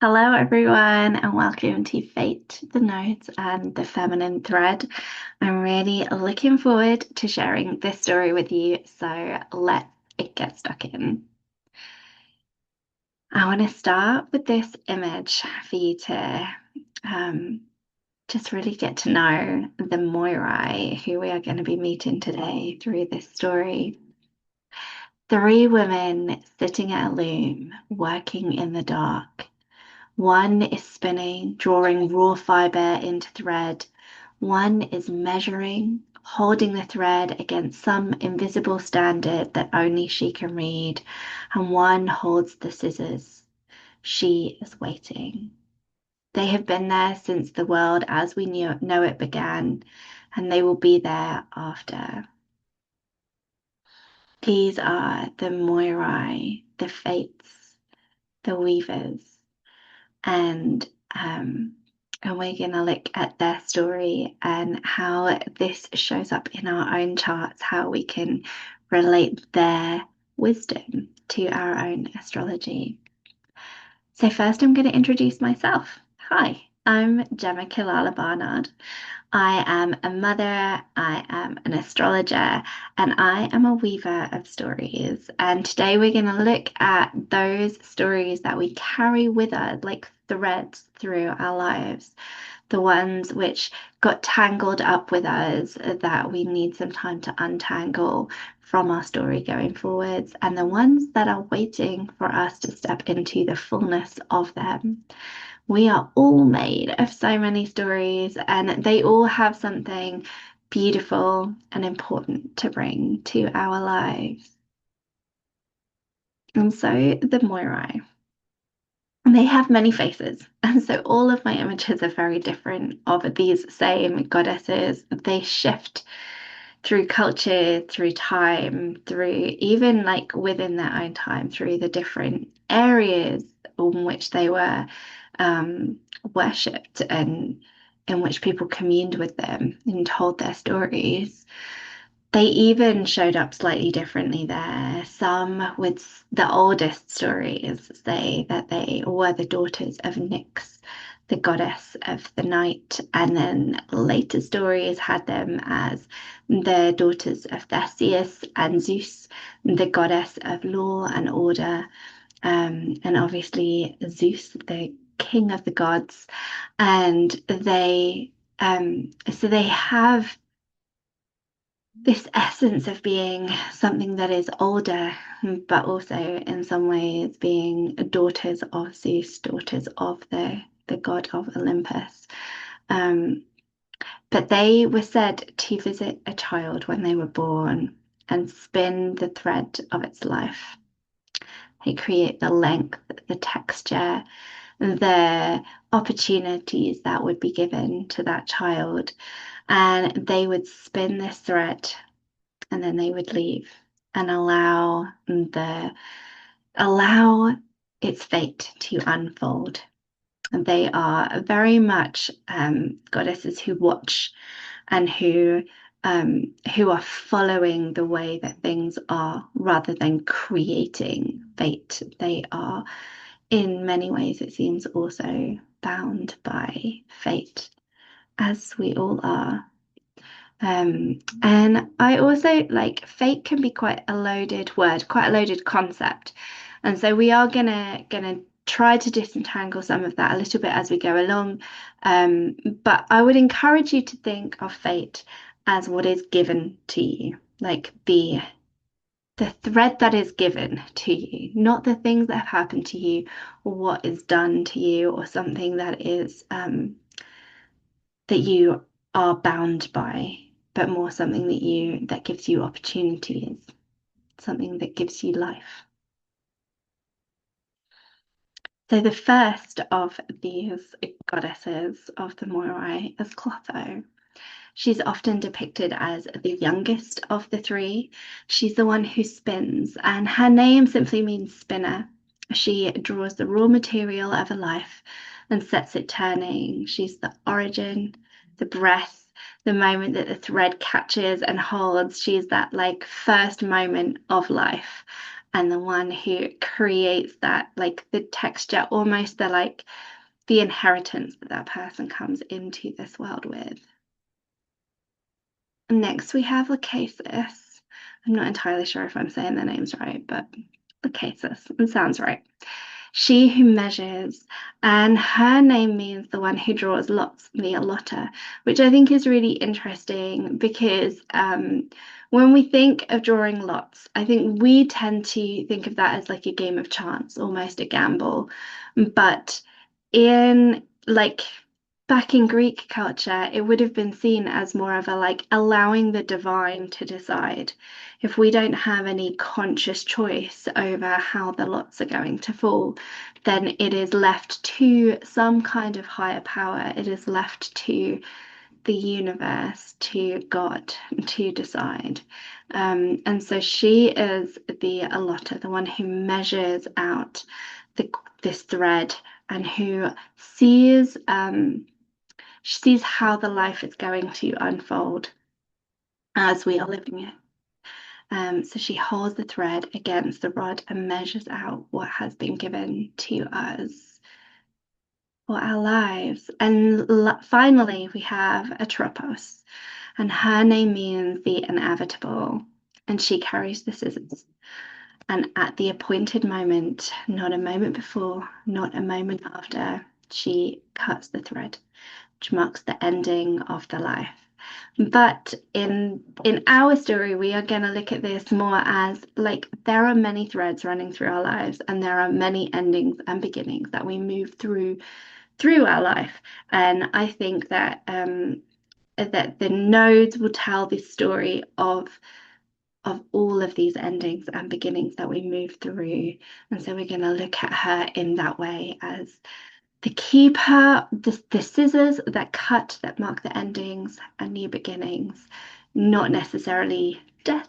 Hello, everyone, and welcome to Fate, the Nodes, and the Feminine Thread. I'm really looking forward to sharing this story with you, so let's get stuck in. I want to start with this image for you to just really get to know the Moirai, who we are going to be meeting today through this story. Three women sitting at a loom, working in the dark. One is spinning, drawing raw fiber into thread. One is measuring, holding the thread against some invisible standard that only she can read. And one holds the scissors. She is waiting. They have been there since the world as we know it began, and they will be there after. These are the Moirai, the Fates, the Weavers. and um, and we're going to look at their story and how this shows up in our own charts, how we can relate their wisdom to our own astrology. So first, I'm going to introduce myself. Hi, I'm Gemma Kilala Barnard. I am a mother, I am an astrologer, and I am a weaver of stories. And today we're going to look at those stories that we carry with us like threads through our lives, the ones which got tangled up with us that we need some time to untangle from our story going forwards, and the ones that are waiting for us to step into the fullness of them. We are all made of so many stories, and they all have something beautiful and important to bring to our lives. And so the Moirai, they have many faces. And so all of my images are very different of these same goddesses. They shift through culture, through time, through even like within their own time, through the different areas in which they were worshipped and in which people communed with them and told their stories. They even showed up slightly differently there. Some with the oldest stories say that they were the daughters of Nyx, the goddess of the night, and then later stories had them as the daughters of Theseus and Zeus, the goddess of law and order, and obviously Zeus, the king of the gods. And so they have this essence of being something that is older, but also in some ways being daughters of Zeus, daughters of the god of Olympus. Um, but they were said to visit a child when they were born and spin the thread of its life. They create the length, the texture, the opportunities that would be given to that child. And they would spin this thread and then they would leave and allow its fate to unfold. And they are very much goddesses who watch and who are following the way that things are rather than creating fate. They are, in many ways, it seems, also bound by fate, as we all are. And I also like fate can be quite a loaded word, quite a loaded concept. And so we are gonna try to disentangle some of that a little bit as we go along. But I would encourage you to think of fate as what is given to you, like the thread that is given to you, not the things that have happened to you or what is done to you or something that is that you are bound by, but more something that gives you opportunities, something that gives you life. So the first of these goddesses of the Moirai is Clotho. She's often depicted as the youngest of the three. She's the one who spins, and her name simply means spinner. She draws the raw material of a life and sets it turning. She's the origin, the breath, the moment that the thread catches and holds. She's that like first moment of life. and the one who creates that, like the texture, almost the like the inheritance that that person comes into this world with. Next, we have Lachesis. I'm not entirely sure if I'm saying their names right, but Lachesis, it sounds right. She who measures, and her name means the one who draws lots, the allotter, which I think is really interesting because when we think of drawing lots, I think we tend to think of that as like a game of chance, almost a gamble. But in like back in Greek culture, it would have been seen as more of a like allowing the divine to decide. If we don't have any conscious choice over how the lots are going to fall, then it is left to some kind of higher power. It is left to the universe, to God, to decide. And so she is the allotter, the one who measures out this thread and who sees she sees how the life is going to unfold as we are living it. So she holds the thread against the rod and measures out what has been given to us for our lives. And finally, we have Atropos, and her name means the inevitable, and she carries the scissors. And at the appointed moment, not a moment before, not a moment after, she cuts the thread, which marks the ending of the life. But in our story, we are going to look at this more as like there are many threads running through our lives, and there are many endings and beginnings that we move through our life. And I think that that the nodes will tell the story of all of these endings and beginnings that we move through. And so we're going to look at her in that way as the keeper, the scissors that cut, that mark the endings and new beginnings, not necessarily death,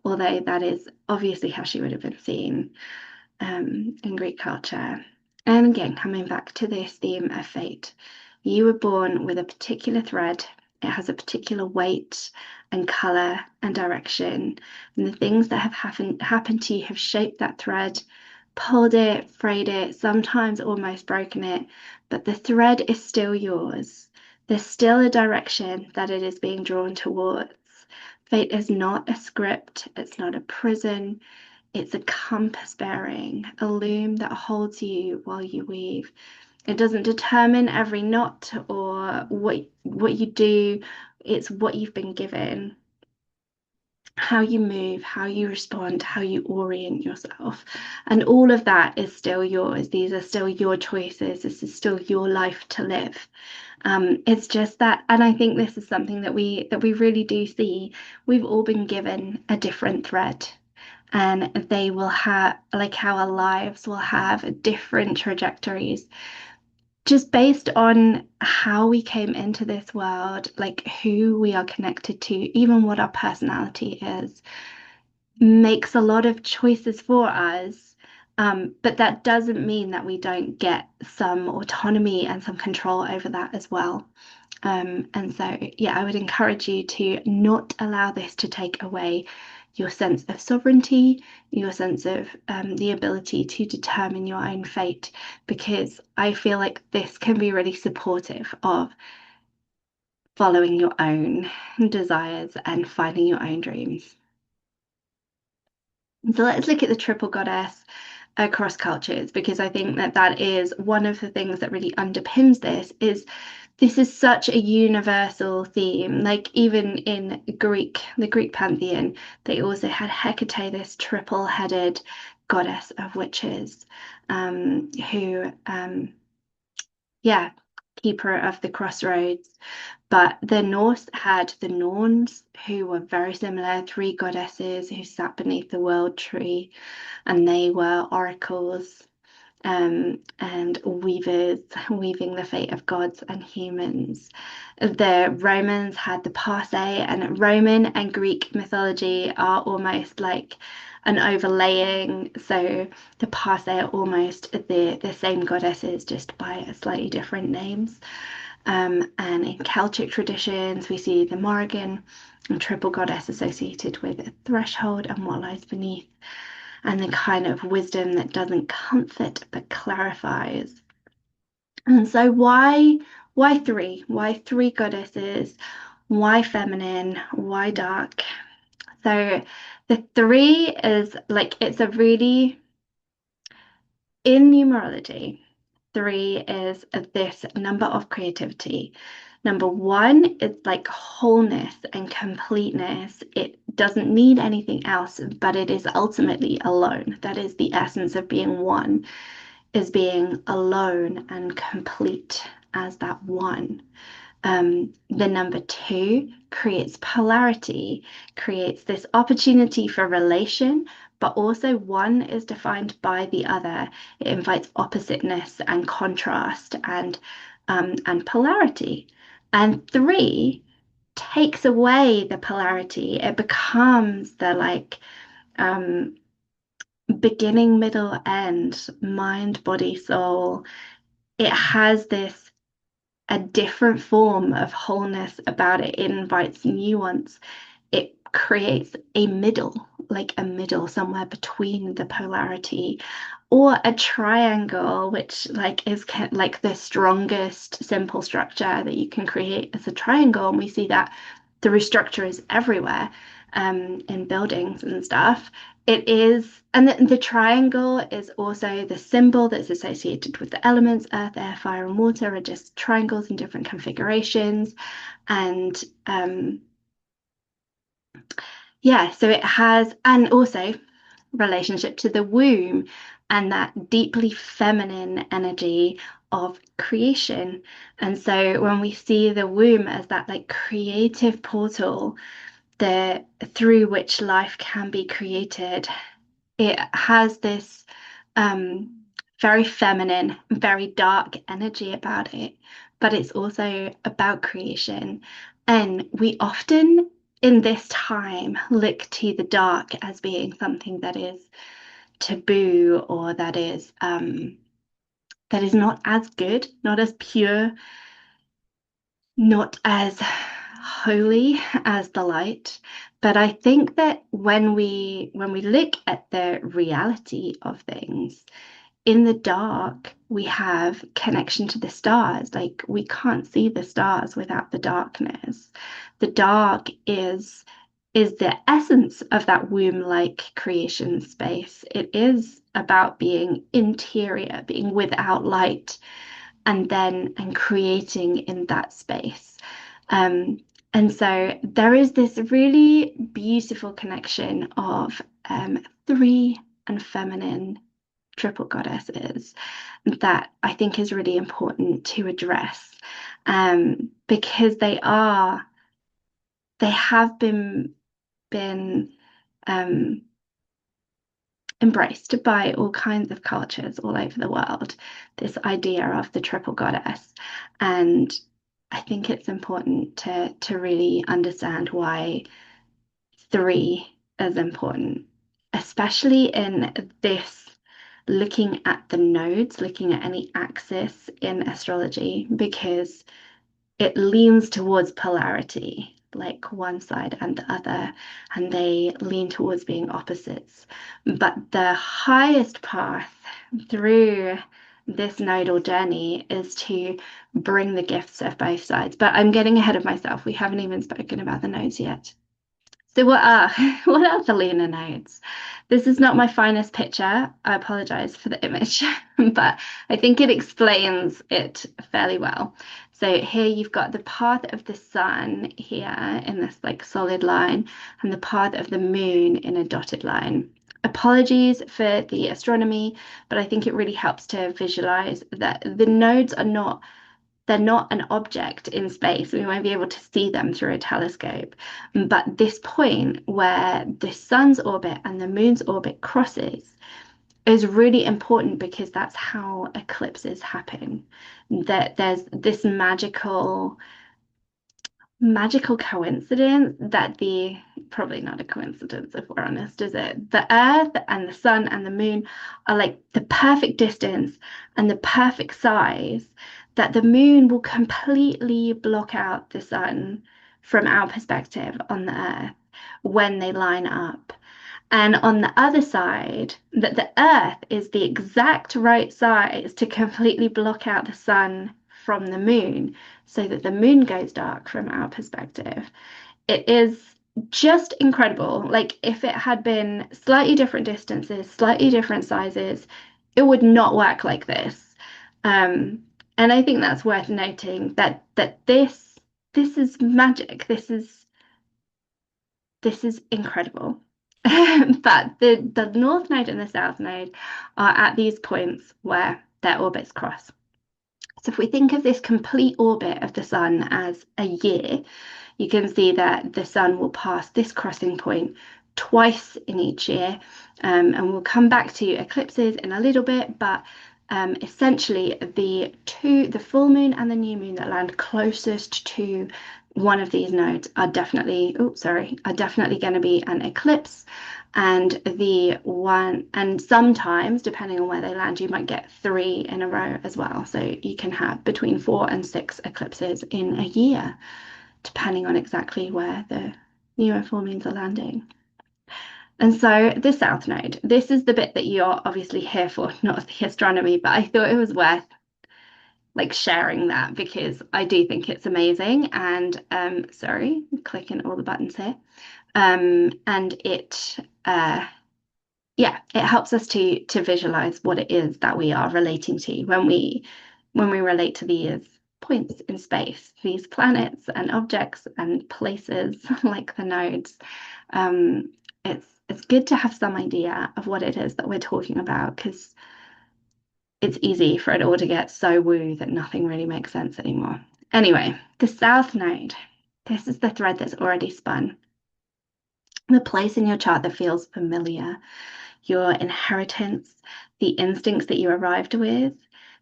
although that is obviously how she would have been seen in Greek culture. And again, coming back to this theme of fate, you were born with a particular thread. It has a particular weight and color and direction. And the things that have happened to you have shaped that thread, pulled it, frayed it, sometimes almost broken it, but the thread is still yours. There's still a direction that it is being drawn towards. Fate is not a script, it's not a prison, it's a compass bearing, a loom that holds you while you weave. It doesn't determine every knot or what you do, it's what you've been given, how you move, how you respond, how you orient yourself. And all of that is still yours. These are still your choices. This is still your life to live. It's just that, and I think this is something that we really do see. We've all been given a different thread, and they will have, like how our lives will have different trajectories just based on how we came into this world, like who we are connected to, even what our personality is, makes a lot of choices for us. But that doesn't mean that we don't get some autonomy and some control over that as well. And so, yeah, I would encourage you to not allow this to take away your sense of sovereignty, your sense of the ability to determine your own fate, because I feel like this can be really supportive of following your own desires and finding your own dreams. So let's look at the triple goddess across cultures, because I think that that is one of the things that really underpins this is such a universal theme. Like even in the Greek pantheon, they also had Hecate, this triple-headed goddess of witches, who yeah, keeper of the crossroads. But the Norse had the Norns, who were very similar, three goddesses who sat beneath the world tree, and they were oracles and weavers, weaving the fate of gods and humans. The Romans had the Parse, and Roman and Greek mythology are almost like an overlaying. So the Parse are almost the same goddesses, just by slightly different names. And in Celtic traditions, we see the Morrigan, a triple goddess associated with a threshold and what lies beneath. and the kind of wisdom that doesn't comfort but clarifies. And so why three? Why three goddesses? Why feminine? Why dark? So the three is like it's a really in numerology, three is this number of creativity. Number one is like wholeness and completeness. It doesn't need anything else, but it is ultimately alone. That is the essence of being one, is being alone and complete as that one. The number two creates polarity, creates this opportunity for relation, but also one is defined by the other. It invites oppositeness and contrast and polarity. And three takes away the polarity. It becomes the like um, beginning, middle, end, mind, body, soul. It has this a different form of wholeness about it. It invites nuance. It creates a middle, like a middle somewhere between the polarity, or a triangle, which like is like the strongest simple structure that you can create as a triangle. And we see that through structures everywhere, in buildings and stuff. It is, and the triangle is also the symbol that's associated with the elements earth, air, fire, and water are just triangles in different configurations. And yeah, so it has, and also relationship to the womb and that deeply feminine energy of creation. And so when we see the womb as that like creative portal, the through which life can be created, it has this um, very feminine, very dark energy about it, but it's also about creation. And we often, in this time, look to the dark as being something that is taboo or that is not as good, not as pure, not as holy as the light. But I think that when we look at the reality of things, in the dark, we have connection to the stars. Like we can't see the stars without the darkness. The dark is the essence of that womb-like creation space. It is about being interior, being without light, and creating in that space. Um, and so there is this really beautiful connection of three and feminine triple goddesses that I think is really important to address, because they have been um, embraced by all kinds of cultures all over the world, this idea of the triple goddess. And I think it's important to really understand why three is important, especially in this looking at the nodes, looking at any axis in astrology, because it leans towards polarity, like one side and the other, and they lean towards being opposites. But the highest path through this nodal journey is to bring the gifts of both sides. But I'm getting ahead of myself. We haven't even spoken about the nodes yet. So what are what are the lunar nodes? This is not my finest picture. I apologize for the image, but I think it explains it fairly well. So here you've got the path of the sun here in this like solid line, and the path of the moon in a dotted line. Apologies for the astronomy, but I think it really helps to visualize that the nodes are not they're not an object in space. We won't be able to see them through a telescope. But this point where the sun's orbit and the moon's orbit crosses is really important because that's how eclipses happen. That there's this magical coincidence that the probably not a coincidence if we're honest, is it? The Earth and the Sun and the Moon are like the perfect distance and the perfect size that the Moon will completely block out the Sun from our perspective on the Earth when they line up. And on the other side, that the Earth is the exact right size to completely block out the sun from the moon so that the moon goes dark from our perspective. It is just incredible. Like if it had been slightly different distances, slightly different sizes, it would not work like this. Um, and I think that's worth noting that this is magic. This is incredible. But the North Node and the South Node are at these points where their orbits cross. So if we think of this complete orbit of the sun as a year, you can see that the sun will pass this crossing point twice in each year. And we'll come back to eclipses in a little bit, but essentially the full moon and the new moon that land closest to one of these nodes are definitely, are definitely going to be an eclipse. And sometimes, depending on where they land, you might get three in a row as well. So you can have between 4 and 6 eclipses in a year, depending on exactly where the new and full moons are landing. And so the South Node, this is the bit that you're obviously here for, not the astronomy, but I thought it was worth like sharing that because I do think it's amazing. And sorry, I'm clicking all the buttons here. And yeah, it helps us to visualize what it is that we are relating to when we relate to these points in space, these planets and objects and places like the nodes. Um, it's good to have some idea of what it is that we're talking about because it's easy for it all to get so woo that nothing really makes sense anymore. Anyway, the South Node. This is the thread that's already spun. The place in your chart that feels familiar, your inheritance, the instincts that you arrived with,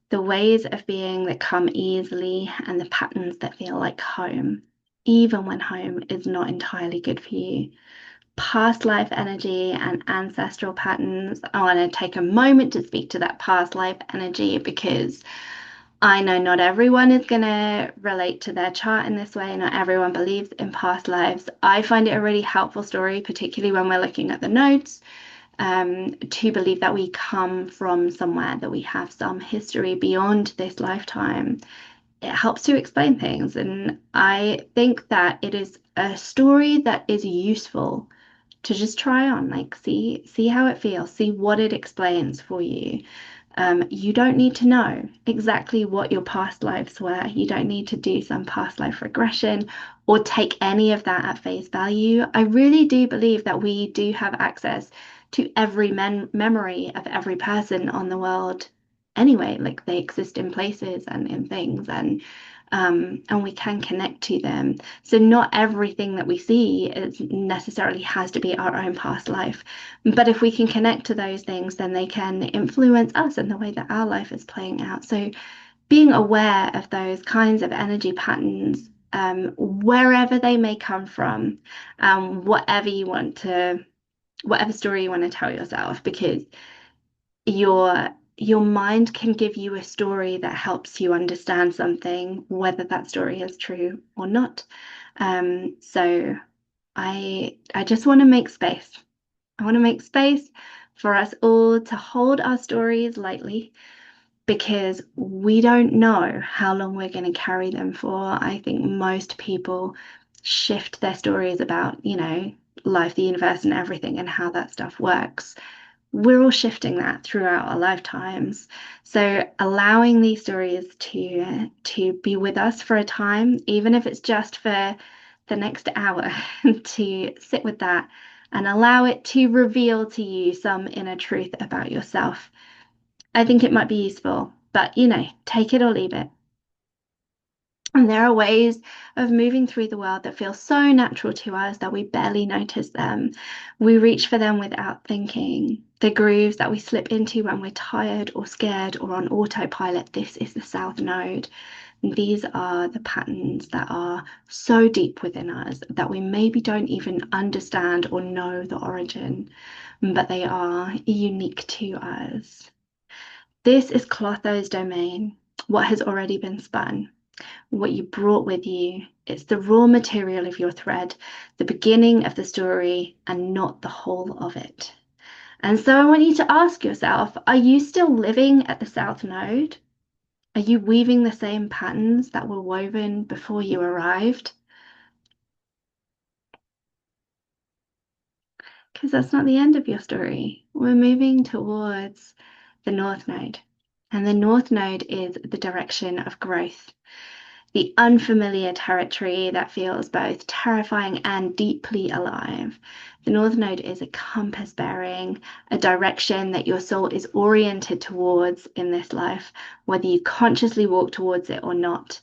the ways of being that come easily, and the patterns that feel like home, even when home is not entirely good for you. Past life energy and ancestral patterns. I want to take a moment to speak to that past life energy because I know not everyone is going to relate to their chart in this way. Not everyone believes in past lives. I find it a really helpful story, particularly when we're looking at the nodes, to believe that we come from somewhere, that we have some history beyond this lifetime. It helps to explain things. And I think that it is a story that is useful to just try on, like see how it feels, see what it explains for you. You don't need to know exactly what your past lives were. You don't need to do some past life regression or take any of that at face value. I really do believe that we do have access to every memory of every person on the world anyway. Like they exist in places and in things, and we can connect to them. So not everything that we see is necessarily has to be our own past life. But if we can connect to those things, then they can influence us in the way that our life is playing out. So being aware of those kinds of energy patterns, wherever they may come from, whatever you want to, whatever story you want to tell yourself, because your mind can give you a story that helps you understand something, whether that story is true or not. So I just want to make space. I want to make space for us all to hold our stories lightly because we don't know how long we're going to carry them for. I think most people shift their stories about, life, the universe, and everything and how that stuff works. We're all shifting that throughout our lifetimes. So allowing these stories to be with us for a time, even if it's just for the next hour, to sit with that and allow it to reveal to you some inner truth about yourself. I think it might be useful, but take it or leave it. And there are ways of moving through the world that feel so natural to us that we barely notice them. We reach for them without thinking. The grooves that we slip into when we're tired or scared or on autopilot, this is the South Node. These are the patterns that are so deep within us that we maybe don't even understand or know the origin, but they are unique to us. This is Clotho's domain, what has already been spun. what you brought with you. It's the raw material of your thread, the beginning of the story, and not the whole of it. And so I want you to ask yourself, are you still living at the South Node? Are you weaving the same patterns that were woven before you arrived? Because that's not the end of your story. We're moving towards the North Node. And the North Node is the direction of growth, the unfamiliar territory that feels both terrifying and deeply alive. The North Node is a compass bearing, a direction that your soul is oriented towards in this life, whether you consciously walk towards it or not.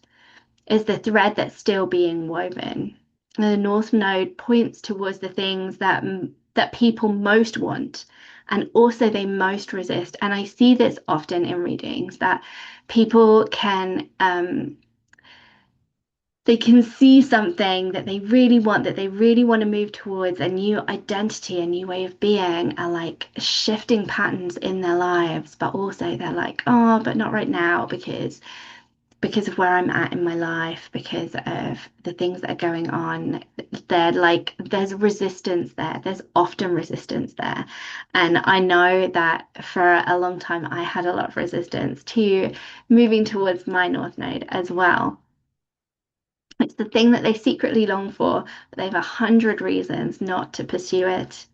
Is the thread that's still being woven. The North Node points towards the things that people most want and also they most resist. And I see this often in readings that people they can see something that they really want to move towards a new identity, a new way of being, a like shifting patterns in their lives, but also they're like, oh, but not right now because of where I'm at in my life, because of the things that are going on. They're like, there's resistance there. There's often resistance there. And I know that for a long time, I had a lot of resistance to moving towards my North Node as well. It's the thing that they secretly long for, but they have 100 reasons not to pursue it.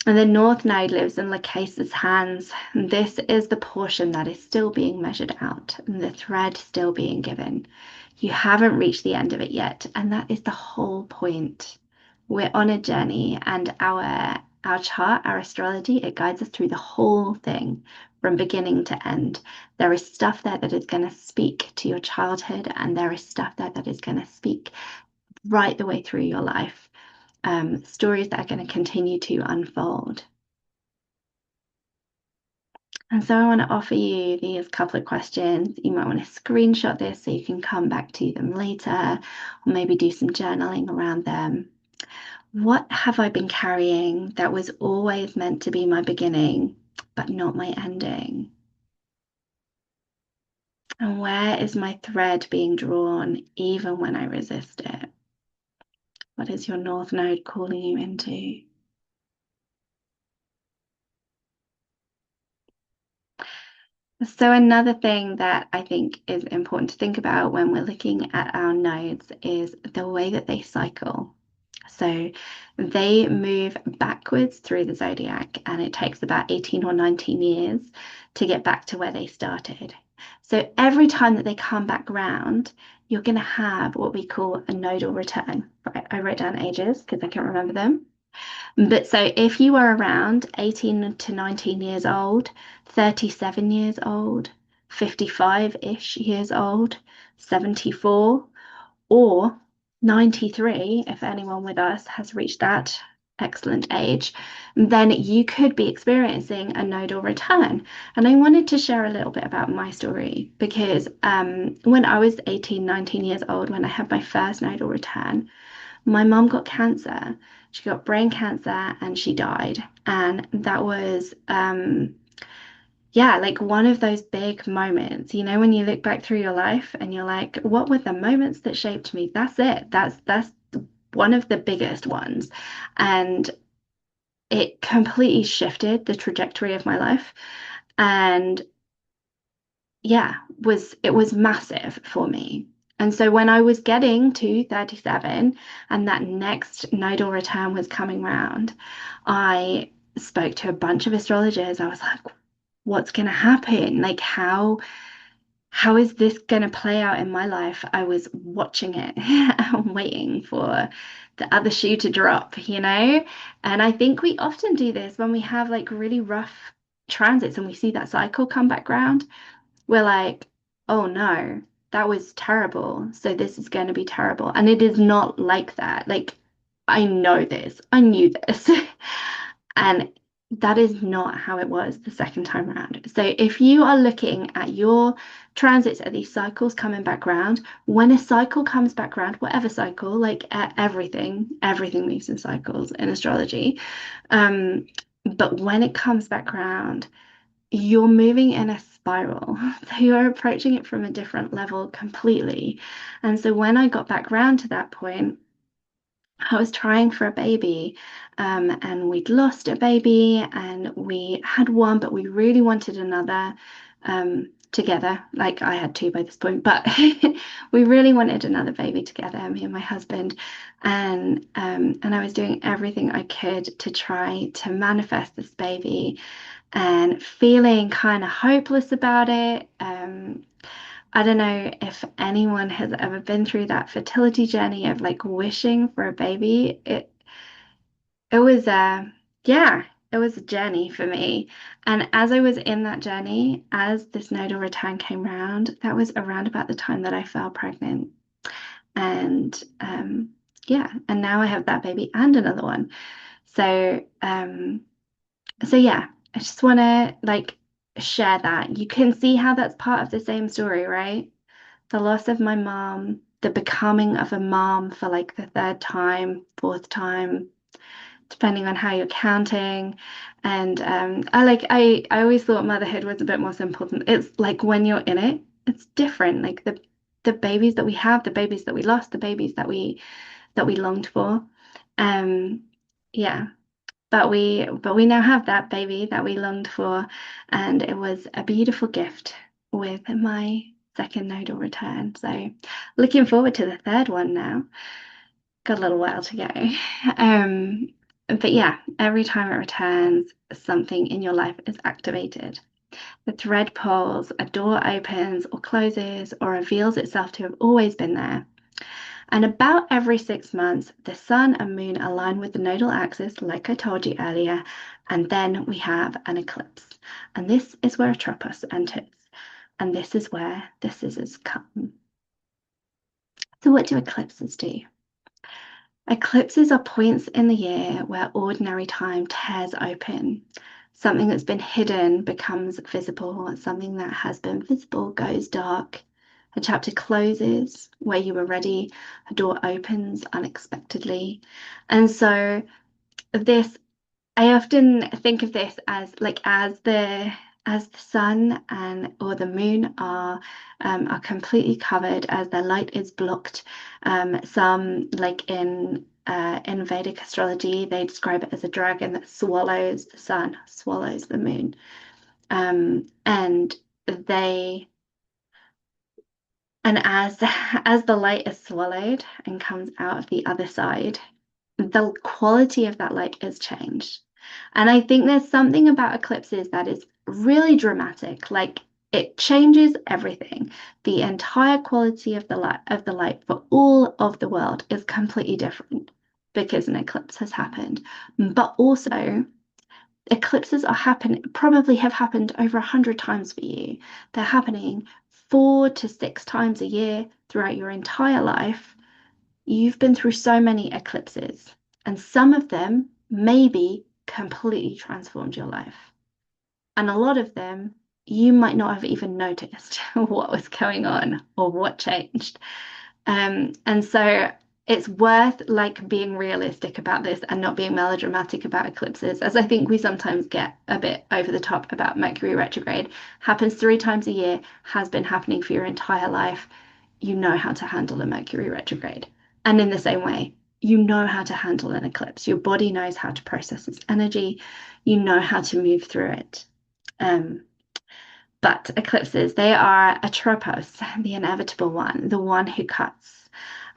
And the North Node lives in Lacase's hands. And this is the portion that is still being measured out and the thread still being given. You haven't reached the end of it yet, and that is the whole point. We're on a journey, and our chart, our astrology, it guides us through the whole thing from beginning to end. There is stuff there that is going to speak to your childhood, and there is stuff there that is going to speak right the way through your life. Stories that are going to continue to unfold. And so I want to offer you these couple of questions. You might want to screenshot this so you can come back to them later, or maybe do some journaling around them. What have I been carrying that was always meant to be my beginning, but not my ending? And where is my thread being drawn, even when I resist it? What is your North Node calling you into? So another thing that I think is important to think about when we're looking at our nodes is the way that they cycle. So they move backwards through the zodiac, and it takes about 18 or 19 years to get back to where they started. So every time that they come back round, you're going to have what we call a nodal return. Right, I wrote down ages because I can't remember them. But so if you were around 18 to 19 years old, 37 years old, 55-ish years old, 74, or 93, if anyone with us has reached that excellent age, then you could be experiencing a nodal return. And I wanted to share a little bit about my story because when I was 18, 19 years old, when I had my first nodal return, my mum got cancer. She got brain cancer and she died. And that was, yeah, like one of those big moments, you know, when you look back through your life and you're like, what were the moments that shaped me? That's it. That's one of the biggest ones. And it completely shifted the trajectory of my life. And yeah, it was massive for me. And so when I was getting to 37 and that next nodal return was coming round, I spoke to a bunch of astrologers. I was like, what's going to happen? Like how is this going to play out in my life? I was watching it and waiting for the other shoe to drop, you know? And I think we often do this when we have like really rough transits and we see that cycle come back round. We're like, oh no, that was terrible. So this is going to be terrible. And it is not like that. Like, I know this, I knew this. And that is not how it was the second time around. So if you are looking at your transits at these cycles coming back round, when a cycle comes back round, whatever cycle, like everything moves in cycles in astrology. But when it comes back round, you're moving in a spiral. So you're approaching it from a different level completely. And so when I got back round to that point, I was trying for a baby, and we'd lost a baby, and we had one, but we really wanted another, together. Like I had two by this point, but we really wanted another baby together, me and my husband. And I was doing everything I could to try to manifest this baby and feeling kind of hopeless about it. I don't know if anyone has ever been through that fertility journey of like wishing for a baby. It was yeah, it was a journey for me. And as I was in that journey, as this nodal return came round, that was around about the time that I fell pregnant. And yeah, and now I have that baby and another one. So so yeah, I just want to like share that. You can see how that's part of the same story, right? The loss of my mom, the becoming of a mom for like the third time, fourth time, depending on how you're counting. And I always thought motherhood was a bit more simple than it's like when you're in it, it's different. Like the babies that we have, the babies that we lost, the babies that we longed for. Um, yeah. But we now have that baby that we longed for, and it was a beautiful gift with my second nodal return. So looking forward to the third one now. Got a little while to go. Um, but yeah, every time it returns, something in your life is activated. The thread pulls, a door opens or closes or reveals itself to have always been there. And about every 6 months, the sun and moon align with the nodal axis, like I told you earlier, and then we have an eclipse. And this is where Atropos enters, and this is where the scissors come. So, what do eclipses do? Eclipses are points in the year where ordinary time tears open. Something that's been hidden becomes visible, something that has been visible goes dark. A chapter closes where you were ready, a door opens unexpectedly. And so this I often think of this as like as the sun and or the moon are completely covered, as their light is blocked. Some like in Vedic astrology, they describe it as a dragon that swallows the sun, swallows the moon. And they and as the light is swallowed and comes out of the other side, the quality of that light is changed. And I think there's something about eclipses that is really dramatic. Like it changes everything. The entire quality of the light for all of the world is completely different because an eclipse has happened. But also eclipses are happening, probably have happened over 100 times for you. They're happening 4 to 6 times a year throughout your entire life. You've been through so many eclipses, and some of them maybe completely transformed your life. And a lot of them, you might not have even noticed what was going on or what changed. And so it's worth like being realistic about this and not being melodramatic about eclipses, as I think we sometimes get a bit over the top about Mercury retrograde. Happens 3 times a year, has been happening for your entire life. You know how to handle a Mercury retrograde. And in the same way, you know how to handle an eclipse. Your body knows how to process its energy. You know how to move through it. Um, but eclipses, they are a tropos, the inevitable one, the one who cuts.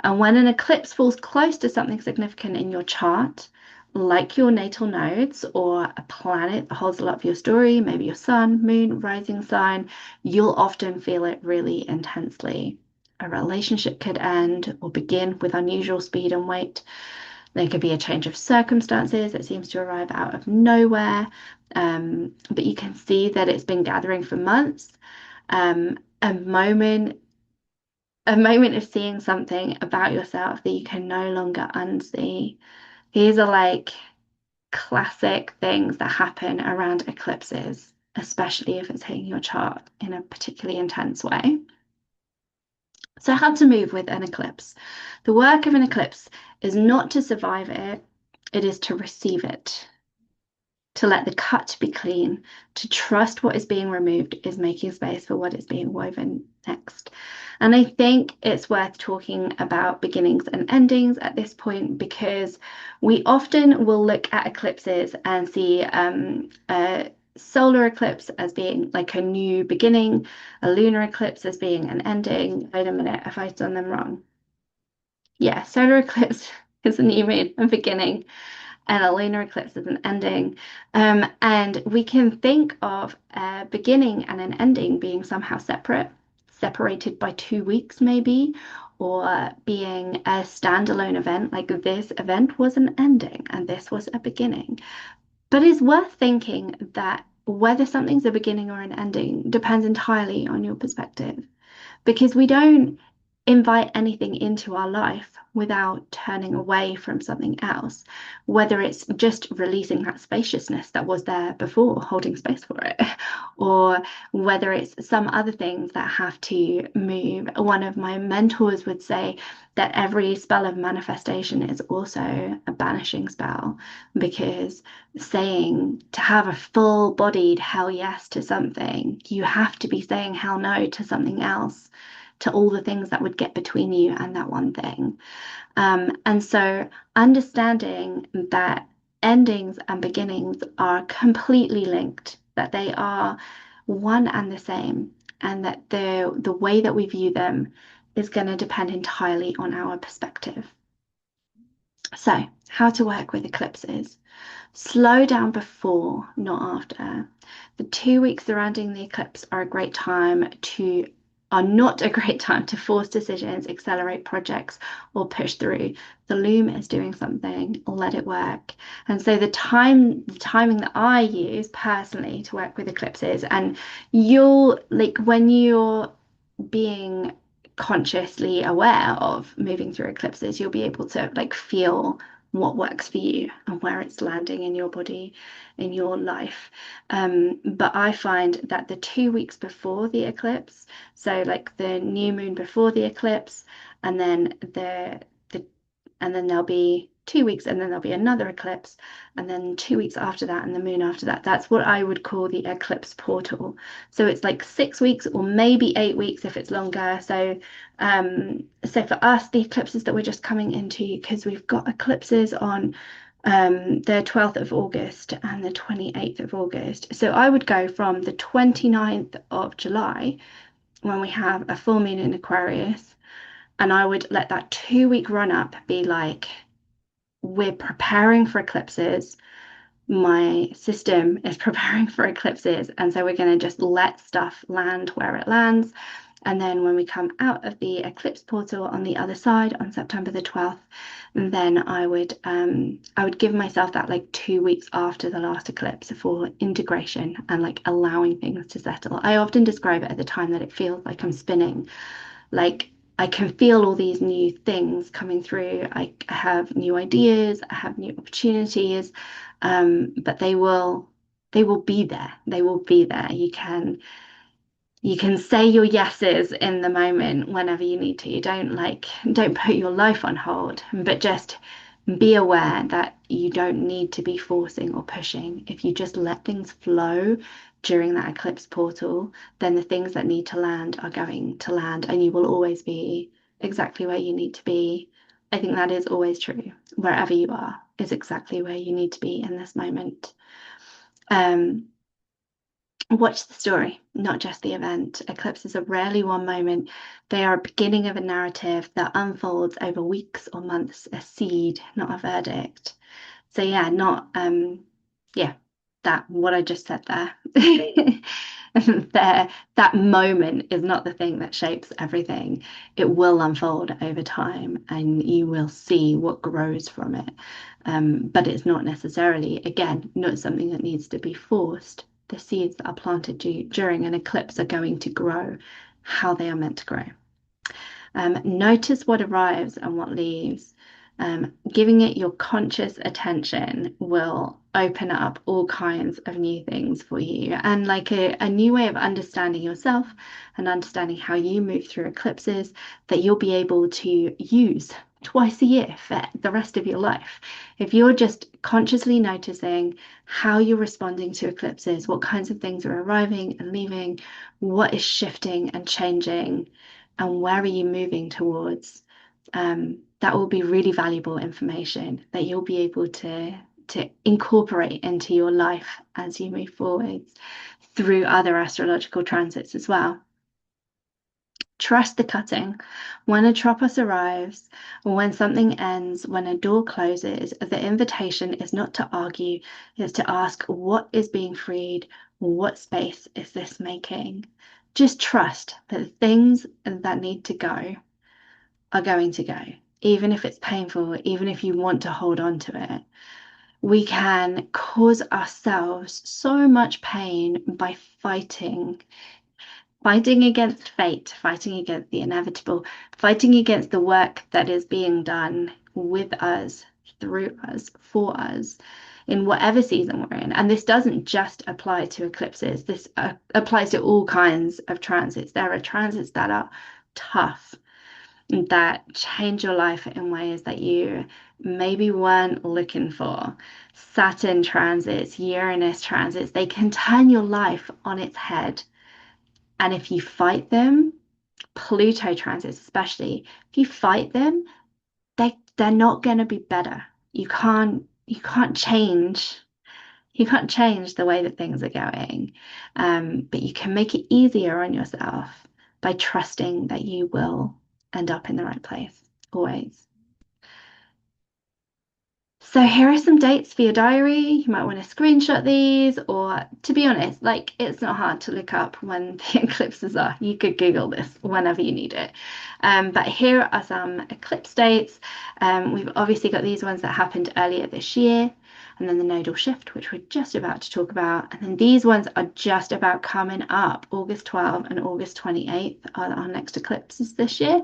And when an eclipse falls close to something significant in your chart, like your natal nodes or a planet that holds a lot of your story, maybe your sun, moon, rising sign, you'll often feel it really intensely. A relationship could end or begin with unusual speed and weight. There could be a change of circumstances that seems to arrive out of nowhere, but you can see that it's been gathering for months. Um, a moment, a moment of seeing something about yourself that you can no longer unsee. These are like classic things that happen around eclipses, especially if it's hitting your chart in a particularly intense way. So, how to move with an eclipse? The work of an eclipse is not to survive it, it is to receive it. to let the cut be clean, to trust what is being removed is making space for what is being woven next. And I think it's worth talking about beginnings and endings at this point, because we often will look at eclipses and see a solar eclipse as being like a new beginning, a lunar eclipse as being an ending. Wait a minute, have I done them wrong? Yeah, solar eclipse is a new moon, a beginning, and a lunar eclipse is an ending. And we can think of a beginning and an ending being somehow separate, separated by 2 weeks maybe, or being a standalone event, like this event was an ending and this was a beginning. But it's worth thinking that whether something's a beginning or an ending depends entirely on your perspective, because we don't invite anything into our life without turning away from something else, whether it's just releasing that spaciousness that was there before, holding space for it, or whether it's some other things that have to move. One of my mentors would say that every spell of manifestation is also a banishing spell, because saying to have a full-bodied hell yes to something, you have to be saying hell no to something else, to all the things that would get between you and that one thing. And so understanding that endings and beginnings are completely linked, that they are one and the same, and that the way that we view them is going to depend entirely on our perspective. So, how to work with eclipses. Slow down before, not after. The 2 weeks surrounding the eclipse are not a great time to force decisions, accelerate projects, or push through. The loom is doing something, let it work. And so the timing that I use personally to work with eclipses, and you'll like when you're being consciously aware of moving through eclipses, you'll be able to like feel what works for you and where it's landing in your body, in your life. But I find that the 2 weeks before the eclipse, so like the new moon before the eclipse, and then and then there'll be 2 weeks, and then there'll be another eclipse, and then 2 weeks after that, and the moon after that. That's what I would call the eclipse portal. So it's like 6 weeks or maybe 8 weeks if it's longer. So for us, the eclipses that we're just coming into, because we've got eclipses on the 12th of August and the 28th of August. So I would go from the 29th of July, when we have a full moon in Aquarius, and I would let that 2 week run up be like, we're preparing for eclipses. My system is preparing for eclipses. And so we're going to just let stuff land where it lands. And then when we come out of the eclipse portal on the other side on September the 12th, then I would give myself that like 2 weeks after the last eclipse for integration and like allowing things to settle. I often describe it at the time that it feels like I'm spinning, like I can feel all these new things coming through. I have new ideas, I have new opportunities, but they will be there. They will be there. You can say your yeses in the moment whenever you need to. You don't put your life on hold, but just be aware that you don't need to be forcing or pushing. If you just let things flow during that eclipse portal, then the things that need to land are going to land, and you will always be exactly where you need to be. I think that is always true. Wherever you are is exactly where you need to be in this moment. Watch the story, not just the event. Eclipses are rarely one moment. They are a beginning of a narrative that unfolds over weeks or months, a seed, not a verdict. So yeah, that what I just said there. That moment is not the thing that shapes everything. It will unfold over time, and you will see what grows from it. But it's not necessarily, again, not something that needs to be forced. The seeds that are planted during an eclipse are going to grow how they are meant to grow. Notice what arrives and what leaves. Giving it your conscious attention will open up all kinds of new things for you, and like a new way of understanding yourself and understanding how you move through eclipses that you'll be able to use twice a year for the rest of your life. If you're just consciously noticing how you're responding to eclipses, what kinds of things are arriving and leaving, what is shifting and changing, and where are you moving towards, that will be really valuable information that you'll be able to incorporate into your life as you move forwards through other astrological transits as well. Trust the cutting. When a tropos arrives, or when something ends, when a door closes, the invitation is not to argue, it's to ask what is being freed, what space is this making? Just trust that things that need to go are going to go, even if it's painful, even if you want to hold on to it. We can cause ourselves so much pain by fighting against fate, fighting against the inevitable, fighting against the work that is being done with us, through us, for us, in whatever season we're in. And this doesn't just apply to eclipses, this applies to all kinds of transits. There are transits that are tough, that change your life in ways that you maybe weren't looking for. Saturn transits, Uranus transits, they can turn your life on its head. And if you fight them, Pluto transits especially, if you fight them, they're not going to be better. You can't change the way that things are going. But you can make it easier on yourself by trusting that you will end up in the right place always. So here are some dates for your diary. You might want to screenshot these, or to be honest, like it's not hard to look up when the eclipses are. You could Google this whenever you need it. But here are some eclipse dates. We've obviously got these ones that happened earlier this year, and then the nodal shift, which we're just about to talk about. And then these ones are just about coming up. August 12th and August 28th are our next eclipses this year,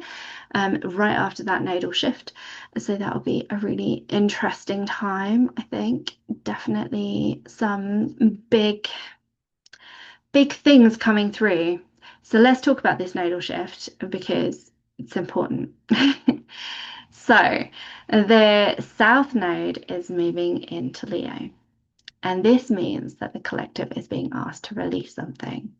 right after that nodal shift. So that'll be a really interesting time, I think. Definitely some big things coming through. So let's talk about this nodal shift because it's important. So the South Node is moving into Leo, and this means that the collective is being asked to release something.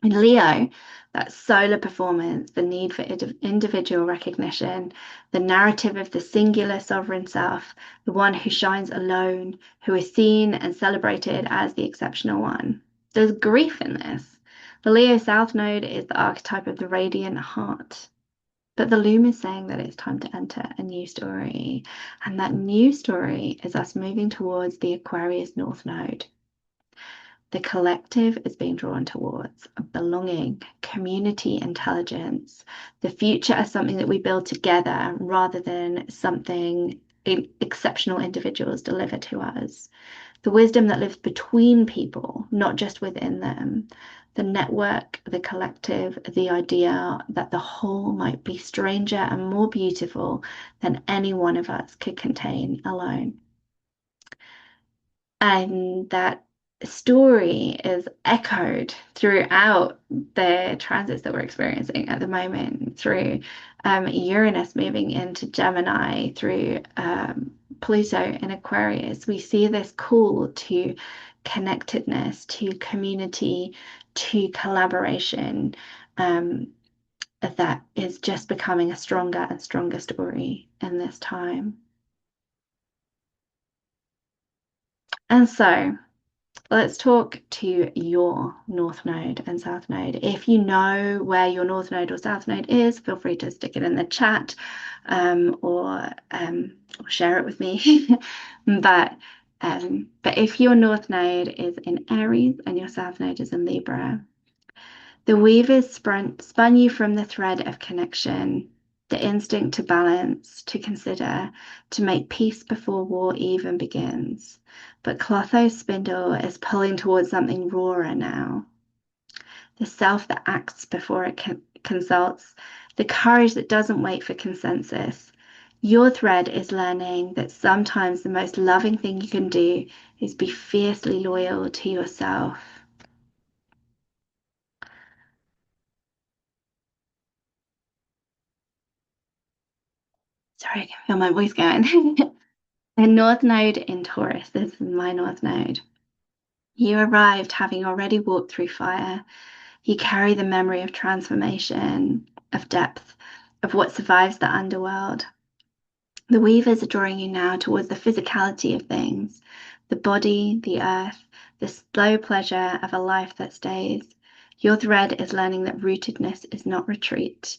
In Leo, that solar performance, the need for individual recognition, the narrative of the singular sovereign self, the one who shines alone, who is seen and celebrated as the exceptional one. There's grief in this. The Leo South Node is the archetype of the radiant heart. But the loom is saying that it's time to enter a new story. And that new story is us moving towards the Aquarius North Node. The collective is being drawn towards belonging, community intelligence, the future as something that we build together rather than something exceptional individuals deliver to us. The wisdom that lives between people, not just within them. The network, the collective, the idea that the whole might be stranger and more beautiful than any one of us could contain alone. And that story is echoed throughout the transits that we're experiencing at the moment, through Uranus moving into Gemini, through Pluto in Aquarius. We see this call to connectedness, to community, to collaboration, that is just becoming a stronger and stronger story in this time. And so let's talk to your North Node and South Node. If you know where your North Node or South Node is, feel free to stick it in the chat, or share it with me. But if your North Node is in Aries and your South Node is in Libra, the weavers spun you from the thread of connection, the instinct to balance, to consider, to make peace before war even begins. But Clotho's spindle is pulling towards something rawer now. The self that acts before it consults, the courage that doesn't wait for consensus. Your thread is learning that sometimes the most loving thing you can do is be fiercely loyal to yourself. Sorry, I can feel my voice going. The North Node in Taurus, this is my North Node. You arrived having already walked through fire. You carry the memory of transformation, of depth, of what survives the underworld. The weavers are drawing you now towards the physicality of things, the body, the earth, the slow pleasure of a life that stays. Your thread is learning that rootedness is not retreat.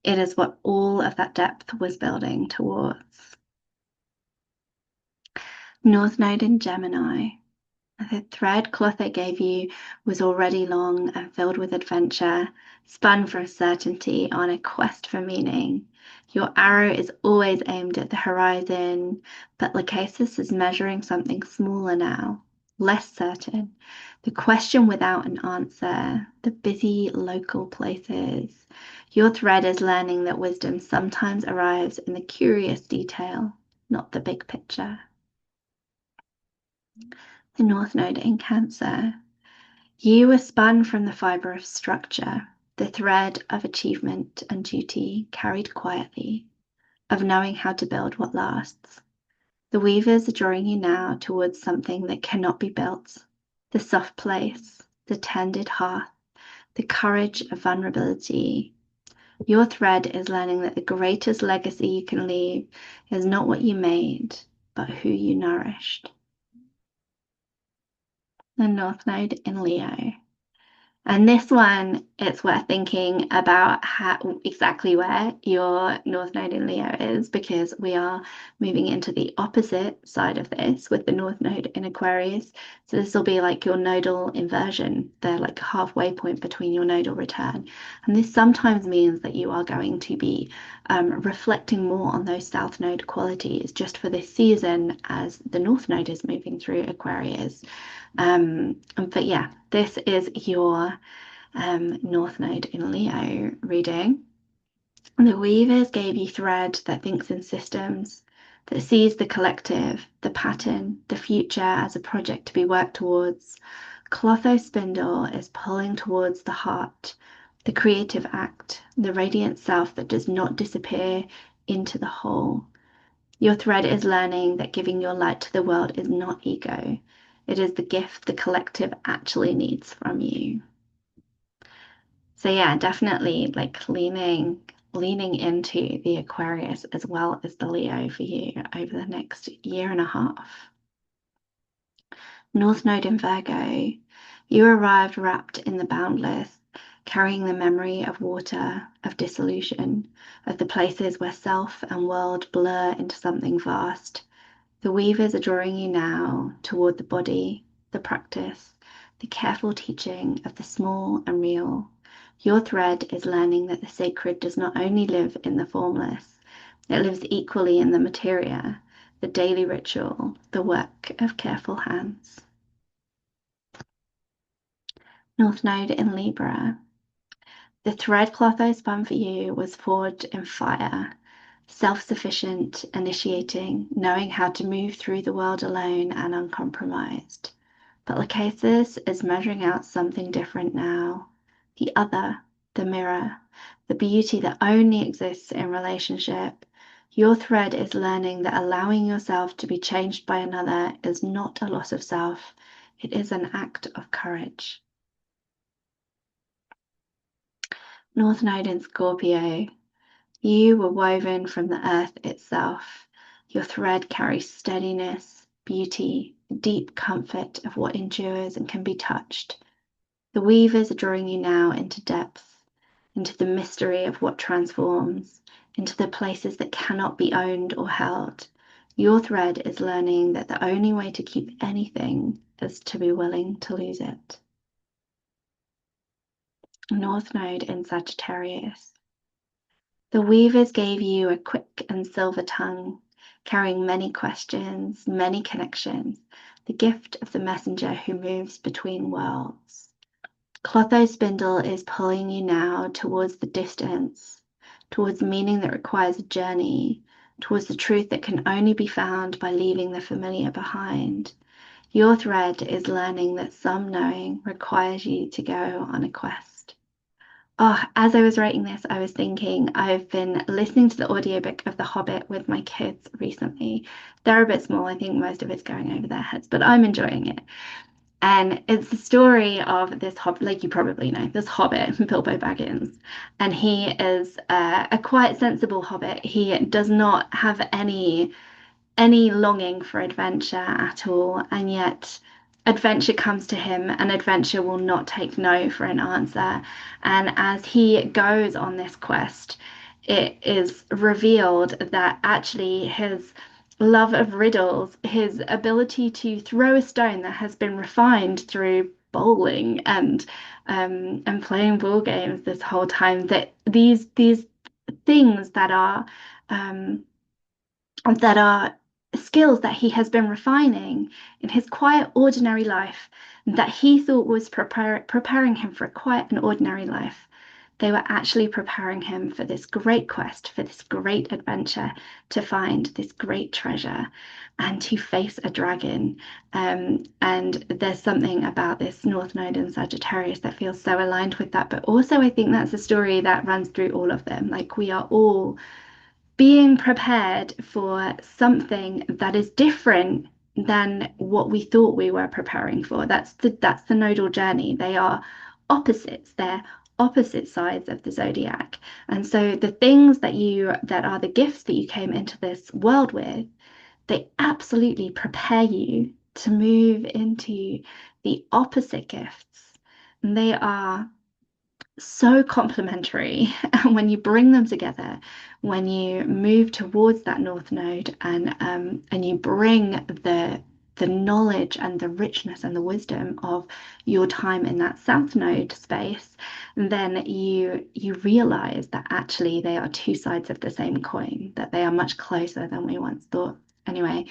It is what all of that depth was building towards. North Node in Gemini. The thread Clotho gave you was already long and filled with adventure, spun for certainty on a quest for meaning. Your arrow is always aimed at the horizon, but Lachesis is measuring something smaller now, less certain. The question without an answer, the busy local places. Your thread is learning that wisdom sometimes arrives in the curious detail, not the big picture. The North Node in Cancer. You were spun from the fibre of structure, the thread of achievement and duty carried quietly, of knowing how to build what lasts. The weavers are drawing you now towards something that cannot be built, the soft place, the tended hearth, the courage of vulnerability. Your thread is learning that the greatest legacy you can leave is not what you made, but who you nourished. The North Node in Leo. And this one, it's worth thinking about how exactly where your North Node in Leo is, because we are moving into the opposite side of this with the North Node in Aquarius. So this will be like your nodal inversion, the like halfway point between your nodal return. And this sometimes means that you are going to be reflecting more on those South Node qualities just for this season as the North Node is moving through Aquarius. But yeah, this is your North Node in Leo reading. The weavers gave you thread that thinks in systems, that sees the collective, the pattern, the future as a project to be worked towards. Clotho spindle is pulling towards the heart, the creative act, the radiant self that does not disappear into the whole. Your thread is learning that giving your light to the world is not ego. It is the gift the collective actually needs from you. So yeah, definitely like leaning into the Aquarius as well as the Leo for you over the next year and a half. North Node in Virgo. You arrived wrapped in the boundless, carrying the memory of water, of dissolution, of the places where self and world blur into something vast. The weavers are drawing you now toward the body, the practice, the careful teaching of the small and real. Your thread is learning that the sacred does not only live in the formless, it lives equally in the materia, the daily ritual, the work of careful hands. North Node in Libra. The thread cloth I spun for you was forged in fire, self-sufficient, initiating, knowing how to move through the world alone and uncompromised. But Lachesis is measuring out something different now. The other, the mirror, the beauty that only exists in relationship. Your thread is learning that allowing yourself to be changed by another is not a loss of self. It is an act of courage. North Node in Scorpio. You were woven from the earth itself. Your thread carries steadiness, beauty, deep comfort of what endures and can be touched. The weavers are drawing you now into depth, into the mystery of what transforms, into the places that cannot be owned or held. Your thread is learning that the only way to keep anything is to be willing to lose it. North Node in Sagittarius. The weavers gave you a quick and silver tongue, carrying many questions, many connections, the gift of the messenger who moves between worlds. Clotho's spindle is pulling you now towards the distance, towards meaning that requires a journey, towards the truth that can only be found by leaving the familiar behind. Your thread is learning that some knowing requires you to go on a quest. Oh, as I was writing this, I was thinking I've been listening to the audiobook of The Hobbit with my kids recently. They're a bit small. I think most of it's going over their heads, but I'm enjoying it. And it's the story of this hobbit, like you probably know, this hobbit, Bilbo Baggins. And he is a quite sensible hobbit. He does not have any longing for adventure at all, and yet adventure comes to him, and adventure will not take no for an answer. And as he goes on this quest, it is revealed that actually his love of riddles, his ability to throw a stone that has been refined through bowling and playing ball games this whole time, that these things um, that are skills that he has been refining in his quiet, ordinary life that he thought was preparing him for quite an ordinary life. They were actually preparing him for this great quest, for this great adventure, to find this great treasure and to face a dragon. And there's something about this North Node in Sagittarius that feels so aligned with that. But also, I think that's a story that runs through all of them. Like we are all being prepared for something that is different than what we thought we were preparing for. That's the nodal journey. They are opposites. They're opposite sides of the zodiac. And so the things that are the gifts that you came into this world with, they absolutely prepare you to move into the opposite gifts. And they are so complementary. And when you bring them together, when you move towards that north node and you bring the knowledge and the richness and the wisdom of your time in that south node space, then you realize that actually they are two sides of the same coin, that they are much closer than we once thought. Anyway,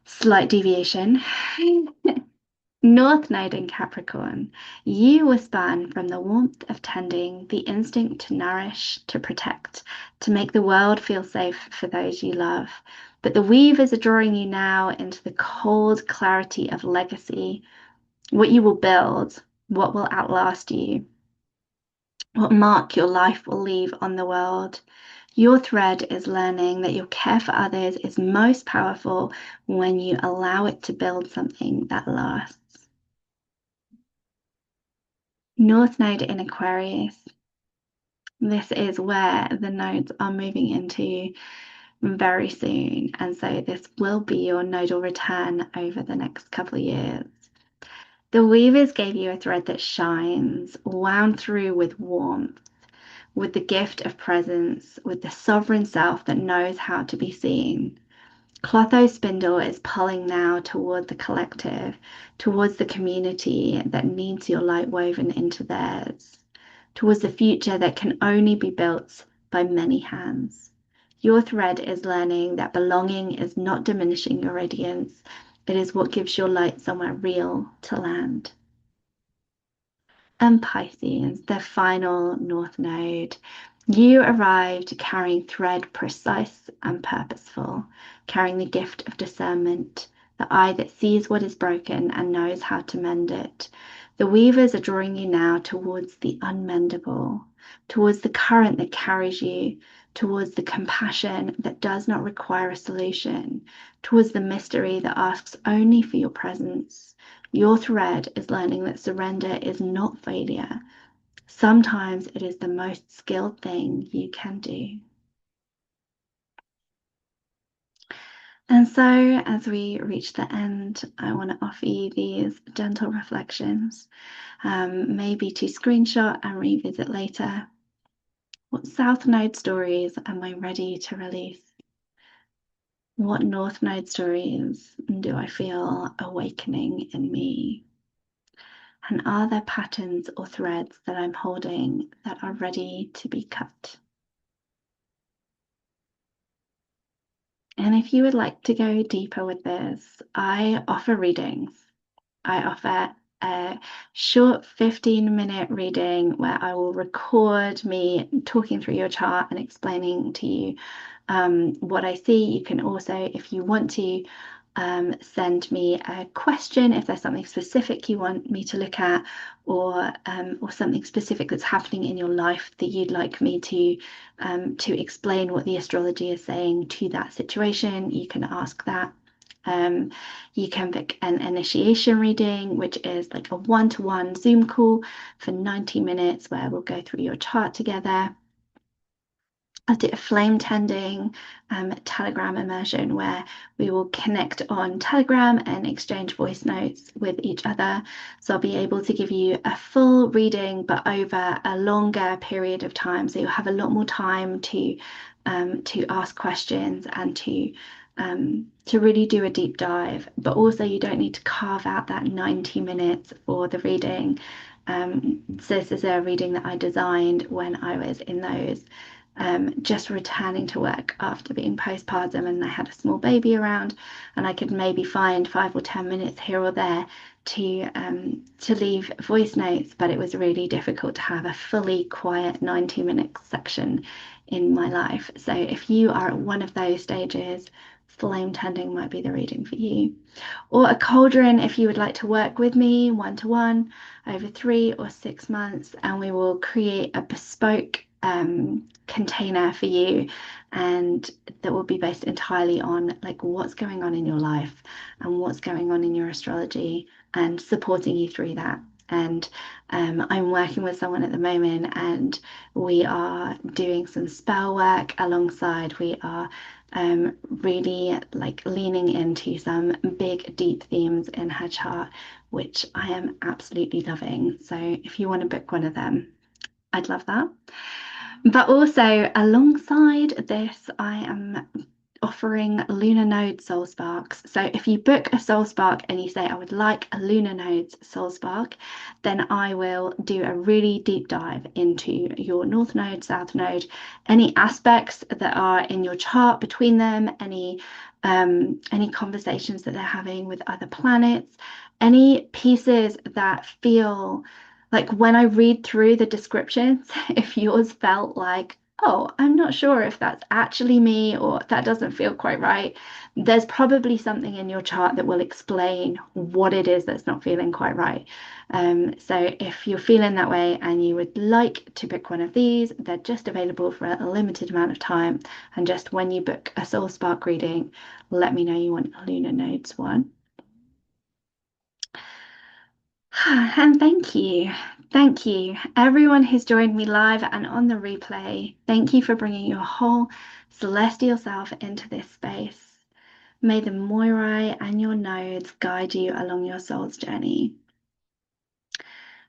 slight deviation. North Node in Capricorn, you were spun from the warmth of tending, the instinct to nourish, to protect, to make the world feel safe for those you love. But the weavers are drawing you now into the cold clarity of legacy, what you will build, what will outlast you, what mark your life will leave on the world. Your thread is learning that your care for others is most powerful when you allow it to build something that lasts. North Node in Aquarius. This is where the nodes are moving into very soon. And so this will be your nodal return over the next couple of years. The weavers gave you a thread that shines, wound through with warmth, with the gift of presence, with the sovereign self that knows how to be seen. Clotho Spindle is pulling now toward the collective, towards the community that needs your light woven into theirs, towards the future that can only be built by many hands. Your thread is learning that belonging is not diminishing your radiance, it is what gives your light somewhere real to land. And Pisces, the final north node. You arrived carrying thread precise and purposeful, carrying the gift of discernment, the eye that sees what is broken and knows how to mend it. The weavers are drawing you now towards the unmendable, towards the current that carries you, towards the compassion that does not require a solution, towards the mystery that asks only for your presence. Your thread is learning that surrender is not failure. Sometimes it is the most skilled thing you can do. And so, as we reach the end, I want to offer you these gentle reflections, maybe to screenshot and revisit later. What South Node stories am I ready to release? What North Node stories do I feel awakening in me? And are there patterns or threads that I'm holding that are ready to be cut? And if you would like to go deeper with this, I offer readings. I offer a short 15-minute reading where I will record me talking through your chart and explaining to you what I see. You can also, if you want to, send me a question if there's something specific you want me to look at, or something specific that's happening in your life that you'd like me to explain what the astrology is saying to that situation. You can ask that. Um, you can pick an initiation reading, which is like a one-to-one Zoom call for 90 minutes where we'll go through your chart together. I did a flame tending Telegram immersion where we will connect on Telegram and exchange voice notes with each other. So I'll be able to give you a full reading, but over a longer period of time. So you'll have a lot more time to ask questions and to really do a deep dive. But also you don't need to carve out that 90 minutes for the reading. So this is a reading that I designed when I was in those just returning to work after being postpartum, and I had a small baby around, and I could maybe find 5 or 10 minutes here or there to leave voice notes, but it was really difficult to have a fully quiet 90-minute section in my life. So if you are at one of those stages, flame tending might be the reading for you. Or a cauldron if you would like to work with me one-to-one over 3 or 6 months, and we will create a bespoke container for you, and that will be based entirely on like what's going on in your life and what's going on in your astrology and supporting you through that. And I'm working with someone at the moment, and we are doing some spell work alongside. We are really like leaning into some big, deep themes in her chart, which I am absolutely loving. So if you want to book one of them, I'd love that. But also alongside this, I am offering lunar node soul sparks. So if you book a soul spark and you say I would like a lunar nodes soul spark, then I will do a really deep dive into your north node, south node, any aspects that are in your chart between them, any conversations that they're having with other planets, any pieces that feel like when I read through the descriptions, if yours felt like, oh, I'm not sure if that's actually me or that doesn't feel quite right, there's probably something in your chart that will explain what it is that's not feeling quite right. So if you're feeling that way and you would like to pick one of these, they're just available for a limited amount of time. And just when you book a Soul Spark reading, let me know you want a Lunar Nodes one. And thank you. Thank you, everyone who's joined me live and on the replay. Thank you for bringing your whole celestial self into this space. May the Moirai and your nodes guide you along your soul's journey.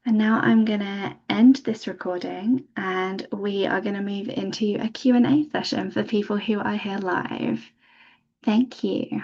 And now I'm going to end this recording, and we are going to move into a Q&A session for people who are here live. Thank you.